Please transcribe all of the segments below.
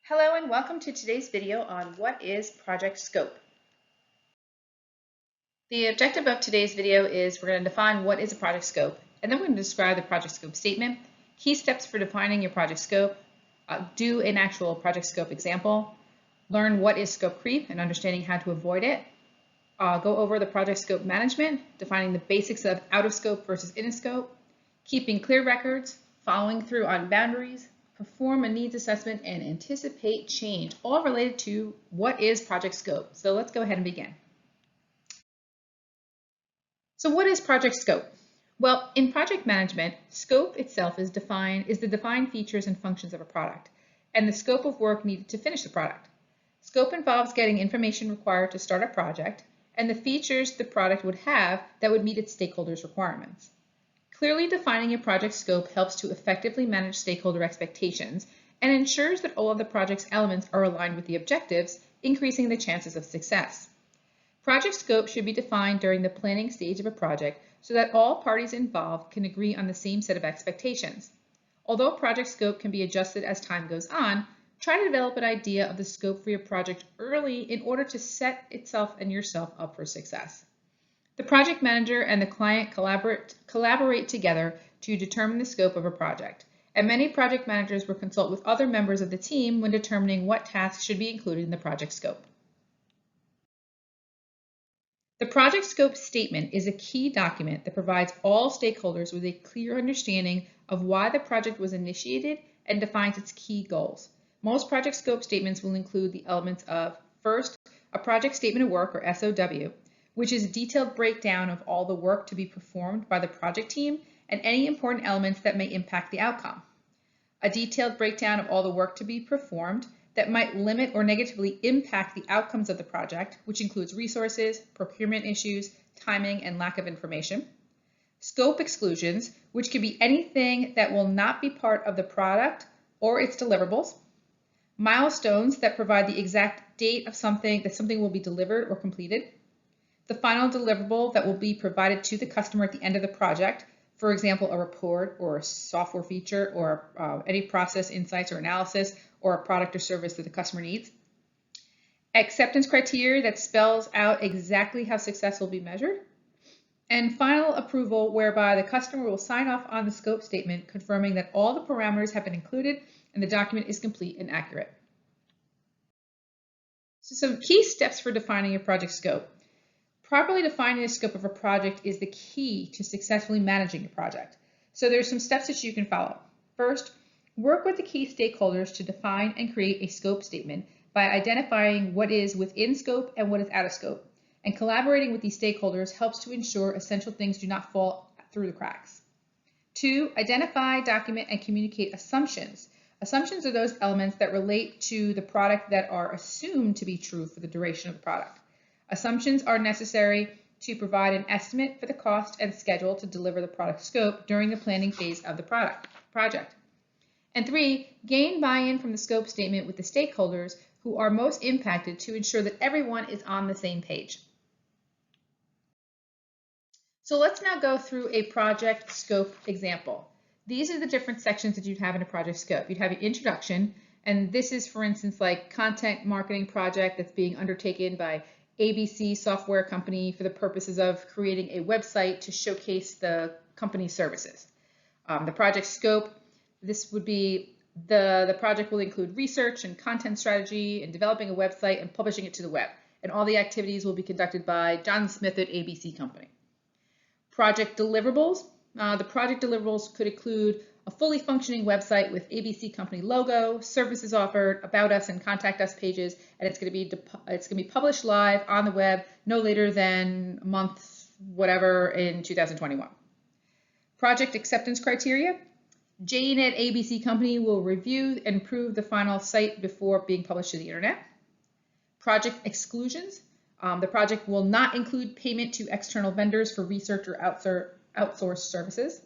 Hello and welcome to today's video on what is project scope. The objective of today's video is we're going to define what is a project scope, and then we're going to describe the project scope statement, key steps for defining your project scope, do an actual project scope example, learn what is scope creep and understanding how to avoid it, go over the project scope management, defining the basics of out of scope versus in scope, keeping clear records, following through on boundaries, perform a needs assessment, and anticipate change, all related to what is project scope. So let's go ahead and begin. So what is project scope? Well, in project management, scope itself is the defined features and functions of a product, and the scope of work needed to finish the product. Scope involves getting information required to start a project, and the features the product would have that would meet its stakeholders' requirements. Clearly defining a project scope helps to effectively manage stakeholder expectations and ensures that all of the project's elements are aligned with the objectives, increasing the chances of success. Project scope should be defined during the planning stage of a project so that all parties involved can agree on the same set of expectations. Although project scope can be adjusted as time goes on, try to develop an idea of the scope for your project early in order to set itself and yourself up for success. The project manager and the client collaborate together to determine the scope of a project, and many project managers will consult with other members of the team when determining what tasks should be included in the project scope. The project scope statement is a key document that provides all stakeholders with a clear understanding of why the project was initiated and defines its key goals. Most project scope statements will include the elements of, first, a project statement of work, or SOW, which is a detailed breakdown of all the work to be performed by the project team and any important elements that may impact the outcome. A detailed breakdown of all the work to be performed that might limit or negatively impact the outcomes of the project, which includes resources, procurement issues, timing, and lack of information. Scope exclusions, which could be anything that will not be part of the product or its deliverables. Milestones that provide the exact date of something will be delivered or completed. The final deliverable that will be provided to the customer at the end of the project, for example, a report or a software feature or any process insights or analysis or a product or service that the customer needs. Acceptance criteria that spells out exactly how success will be measured. And final approval whereby the customer will sign off on the scope statement confirming that all the parameters have been included and the document is complete and accurate. So some key steps for defining a project scope. Properly defining the scope of a project is the key to successfully managing a project. So there's some steps that you can follow. First, work with the key stakeholders to define and create a scope statement by identifying what is within scope and what is out of scope. And collaborating with these stakeholders helps to ensure essential things do not fall through the cracks. 2, identify, document, and communicate assumptions. Assumptions are those elements that relate to the product that are assumed to be true for the duration of the product. Assumptions are necessary to provide an estimate for the cost and schedule to deliver the product scope during the planning phase of the project. And 3, gain buy-in from the scope statement with the stakeholders who are most impacted to ensure that everyone is on the same page. So let's now go through a project scope example. These are the different sections that you'd have in a project scope. You'd have an introduction, and this is, for instance, like content marketing project that's being undertaken by ABC software company for the purposes of creating a website to showcase the company's services. The project scope, this would be the project will include research and content strategy and developing a website and publishing it to the web. And all the activities will be conducted by John Smith at ABC Company. Project deliverables. The project deliverables could include a fully functioning website with ABC Company logo, services offered, about us and contact us pages, and it's going to be published live on the web no later than a month, whatever, in 2021. Project acceptance criteria. Jane at ABC Company will review and approve the final site before being published to the internet. Project exclusions. The project will not include payment to external vendors for research or outsourced services.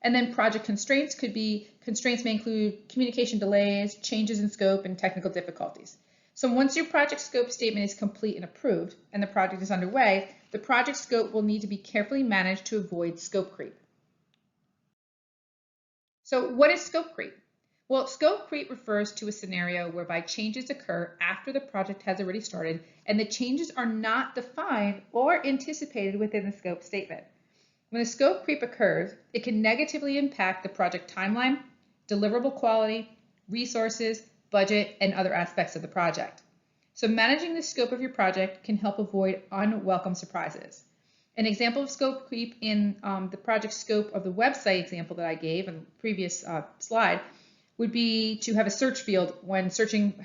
And then project constraints may include communication delays, changes in scope, and technical difficulties. So once your project scope statement is complete and approved and the project is underway, the project scope will need to be carefully managed to avoid scope creep. So what is scope creep? Well, scope creep refers to a scenario whereby changes occur after the project has already started and the changes are not defined or anticipated within the scope statement. When a scope creep occurs, it can negatively impact the project timeline, deliverable quality, resources, budget, and other aspects of the project. So managing the scope of your project can help avoid unwelcome surprises. An example of scope creep in the project scope of the website example that I gave in the previous slide would be to have a search field when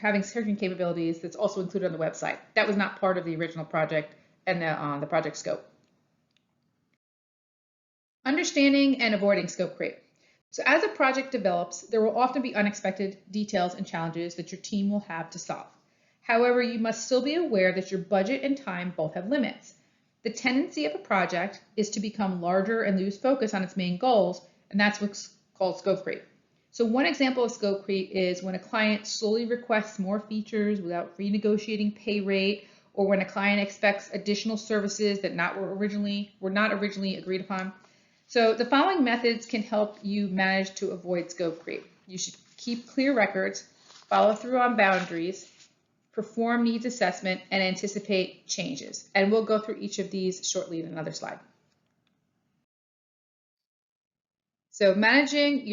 having searching capabilities that's also included on the website. That was not part of the original project and the project scope. Understanding and avoiding scope creep. So as a project develops, there will often be unexpected details and challenges that your team will have to solve. However, you must still be aware that your budget and time both have limits. The tendency of a project is to become larger and lose focus on its main goals, and that's what's called scope creep. So one example of scope creep is when a client slowly requests more features without renegotiating pay rate, or when a client expects additional services that were not originally agreed upon. So the following methods can help you manage to avoid scope creep. You should keep clear records, follow through on boundaries, perform needs assessment, and anticipate changes. And we'll go through each of these shortly in another slide. So managing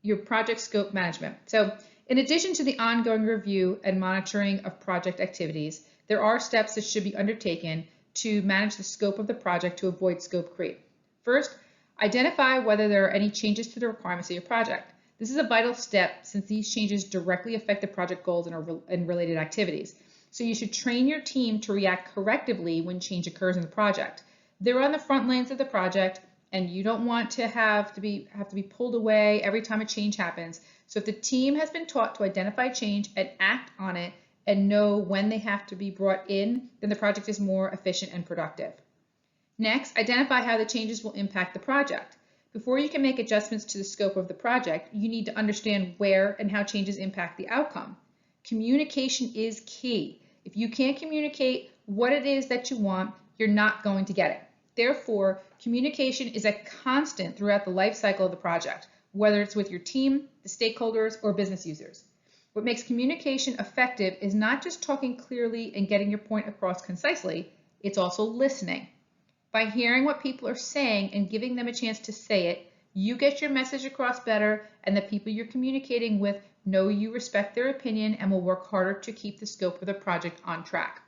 your project scope management. So in addition to the ongoing review and monitoring of project activities, there are steps that should be undertaken to manage the scope of the project to avoid scope creep. First, identify whether there are any changes to the requirements of your project. This is a vital step since these changes directly affect the project goals and related activities. So you should train your team to react correctively when change occurs in the project. They're on the front lines of the project, and you don't want to have to be pulled away every time a change happens. So if the team has been taught to identify change and act on it and know when they have to be brought in, then the project is more efficient and productive. Next, identify how the changes will impact the project. Before you can make adjustments to the scope of the project, you need to understand where and how changes impact the outcome. Communication is key. If you can't communicate what it is that you want, you're not going to get it. Therefore, communication is a constant throughout the life cycle of the project, whether it's with your team, the stakeholders, or business users. What makes communication effective is not just talking clearly and getting your point across concisely, it's also listening. By hearing what people are saying and giving them a chance to say it, you get your message across better, and the people you're communicating with know you respect their opinion and will work harder to keep the scope of the project on track.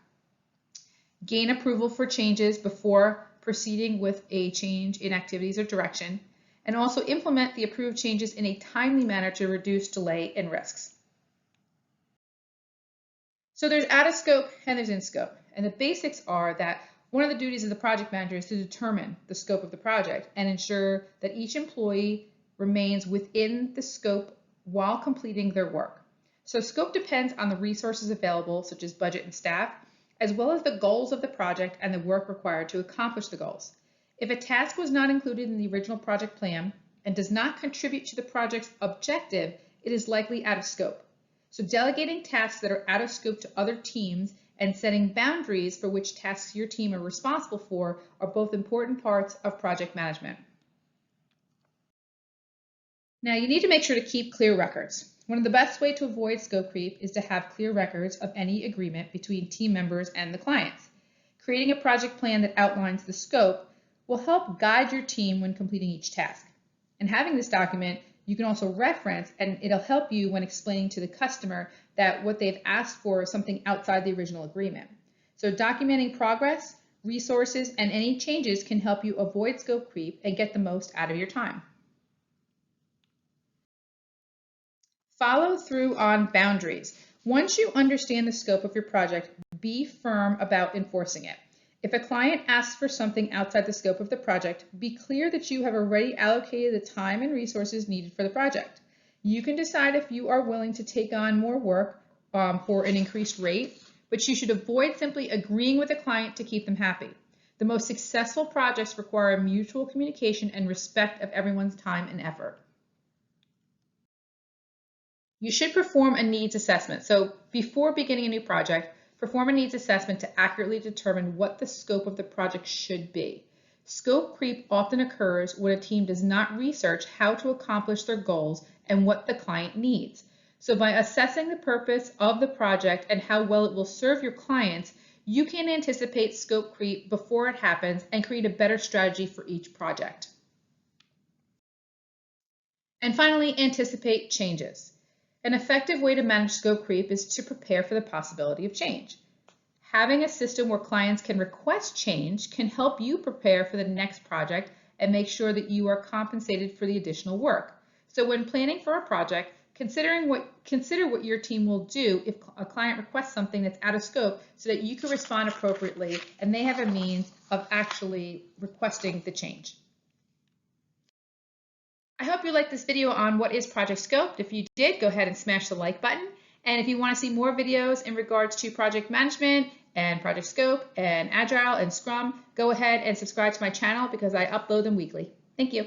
Gain approval for changes before proceeding with a change in activities or direction, and also implement the approved changes in a timely manner to reduce delay and risks. So there's out of scope and there's in scope, and the basics are that one of the duties of the project manager is to determine the scope of the project and ensure that each employee remains within the scope while completing their work. So scope depends on the resources available, such as budget and staff, as well as the goals of the project and the work required to accomplish the goals. If a task was not included in the original project plan and does not contribute to the project's objective, it is likely out of scope. So delegating tasks that are out of scope to other teams and setting boundaries for which tasks your team are responsible for are both important parts of project management. Now, you need to make sure to keep clear records. One of the best ways to avoid scope creep is to have clear records of any agreement between team members and the clients. Creating a project plan that outlines the scope will help guide your team when completing each task. And having this document, you can also reference, and it'll help you when explaining to the customer that what they've asked for is something outside the original agreement. So documenting progress, resources, and any changes can help you avoid scope creep and get the most out of your time. Follow through on boundaries. Once you understand the scope of your project, be firm about enforcing it. If a client asks for something outside the scope of the project, be clear that you have already allocated the time and resources needed for the project. You can decide if you are willing to take on more work for an increased rate, but you should avoid simply agreeing with a client to keep them happy. The most successful projects require mutual communication and respect of everyone's time and effort. You should perform a needs assessment. So before beginning a new project, perform a needs assessment to accurately determine what the scope of the project should be. Scope creep often occurs when a team does not research how to accomplish their goals and what the client needs. So by assessing the purpose of the project and how well it will serve your clients, you can anticipate scope creep before it happens and create a better strategy for each project. And finally, anticipate changes. An effective way to manage scope creep is to prepare for the possibility of change. Having a system where clients can request change can help you prepare for the next project and make sure that you are compensated for the additional work. So when planning for a project, consider what your team will do if a client requests something that's out of scope so that you can respond appropriately and they have a means of actually requesting the change. I hope you liked this video on what is project scope. If you did, go ahead and smash the like button. And if you want to see more videos in regards to project management and project scope and Agile and Scrum, go ahead and subscribe to my channel because I upload them weekly. Thank you.